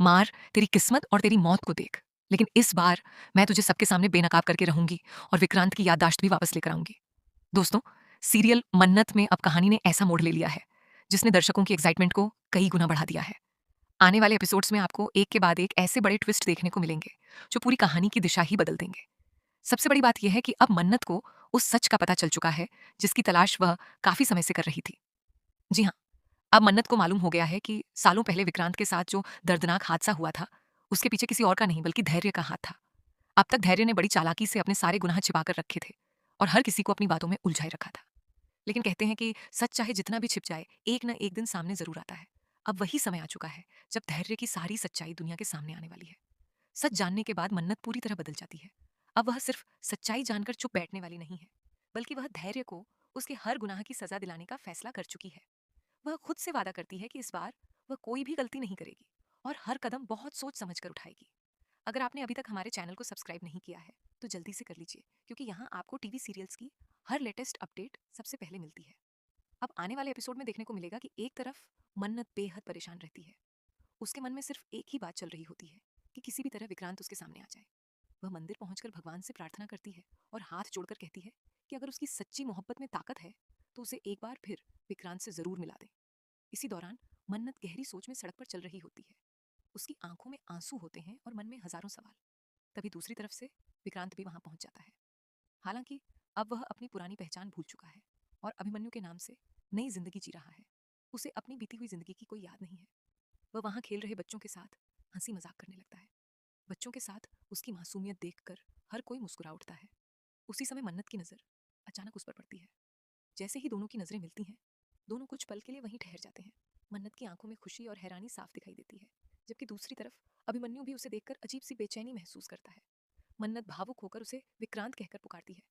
मार तेरी किस्मत और तेरी मौत को देख। लेकिन इस बार मैं तुझे सबके सामने बेनकाब करके रहूंगी और विक्रांत की याददाश्त भी वापस लेकर आऊंगी। दोस्तों, सीरियल मन्नत में अब कहानी ने ऐसा मोड़ ले लिया है जिसने दर्शकों की एक्साइटमेंट को कई गुना बढ़ा दिया है। आने वाले एपिसोड्स में आपको एक के बाद एक ऐसे बड़े ट्विस्ट देखने को मिलेंगे जो पूरी कहानी की दिशा ही बदल देंगे। सबसे बड़ी बात यह है कि अब मन्नत को उस सच का पता चल चुका है जिसकी तलाश वह काफी समय से कर रही थी। जी हाँ, अब मन्नत को मालूम हो गया है कि सालों पहले विक्रांत के साथ जो दर्दनाक हादसा हुआ था, उसके पीछे किसी और का नहीं बल्कि धैर्य का हाथ था। अब तक धैर्य ने बड़ी चालाकी से अपने सारे गुनाह छिपाकर रखे थे और हर किसी को अपनी बातों में उलझाए रखा था। लेकिन कहते हैं कि सच चाहे जितना भी छिप जाए, एक न एक दिन सामने जरूर आता है। अब वही समय आ चुका है जब धैर्य की सारी सच्चाई दुनिया के सामने आने वाली है। सच जानने के बाद मन्नत पूरी तरह बदल जाती है। अब वह सिर्फ सच्चाई जानकर चुप बैठने वाली नहीं है, बल्कि वह धैर्य को उसके हर गुनाह की सजा दिलाने का फैसला कर चुकी है। वह खुद से वादा करती है कि इस बार वह कोई भी गलती नहीं करेगी और हर कदम बहुत सोच समझ कर उठाएगी। अगर आपने अभी तक हमारे चैनल को सब्सक्राइब नहीं किया है तो जल्दी से कर लीजिए, क्योंकि यहाँ आपको टीवी सीरियल्स की हर लेटेस्ट अपडेट सबसे पहले मिलती है। अब आने वाले एपिसोड में देखने को मिलेगा कि एक तरफ मन्नत बेहद परेशान रहती है। उसके मन में सिर्फ एक ही बात चल रही होती है कि किसी भी तरह विक्रांत उसके सामने आ जाए। वह मंदिर पहुंचकर भगवान से प्रार्थना करती है और हाथ जोड़कर कहती है कि अगर उसकी सच्ची मोहब्बत में ताकत है तो उसे एक बार फिर विक्रांत से जरूर मिला दे। इसी दौरान मन्नत गहरी सोच में सड़क पर चल रही होती है। उसकी आंखों में आंसू होते हैं और मन में हजारों सवाल। तभी दूसरी तरफ से विक्रांत भी वहां पहुंच जाता है। हालांकि अब वह अपनी पुरानी पहचान भूल चुका है और अभिमन्यु के नाम से नई जिंदगी जी रहा है। उसे अपनी बीती हुई जिंदगी की कोई याद नहीं है। वह वहां खेल रहे बच्चों के साथ हंसी मजाक करने लगता है। बच्चों के साथ उसकी मासूमियत देखकर हर कोई मुस्कुरा उठता है। उसी समय मन्नत की नजर अचानक उस पर पड़ती है। जैसे ही दोनों की नजरें मिलती हैं, दोनों कुछ पल के लिए वहीं ठहर जाते हैं। मन्नत की आंखों में खुशी और हैरानी साफ दिखाई देती है, जबकि दूसरी तरफ अभिमन्यु भी उसे देखकर अजीब सी बेचैनी महसूस करता है। मन्नत भावुक होकर उसे विक्रांत कहकर पुकारती है,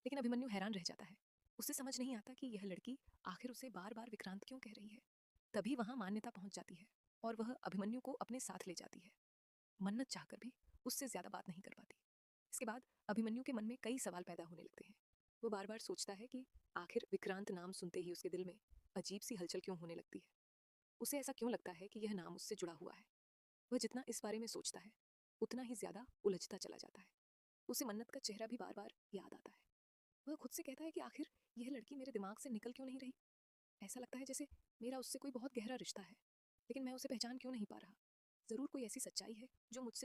लेकिन अभिमन्यु हैरान रह जाता है। उसे समझ नहीं आता कि यह लड़की आखिर उसे बार बार विक्रांत क्यों कह रही है। तभी वहां मान्यता पहुंच जाती है और वह अभिमन्यु को अपने साथ ले जाती है। मन्नत चाहकर भी उससे ज्यादा बात नहीं कर पाती। इसके बाद अभिमन्यु के मन में कई सवाल पैदा होने लगते हैं। वो बार बार सोचता है कि आखिर विक्रांत नाम सुनते ही उसके दिल में अजीब सी हलचल क्यों होने लगती है। उसे ऐसा क्यों लगता है कि यह नाम उससे जुड़ा हुआ है। वह जितना इस बारे में सोचता है उतना ही ज्यादा उलझता चला जाता है। उसे मन्नत का चेहरा भी बार बार याद आता है। वह खुद से कहता है कि आखिर यह लड़की मेरे दिमाग से निकल क्यों नहीं रही। ऐसा लगता है जैसे मेरा उससे कोई बहुत गहरा रिश्ता है, लेकिन मैं उसे पहचान क्यों नहीं पा रहा। जरूर कोई ऐसी सच्चाई है जो मुझसे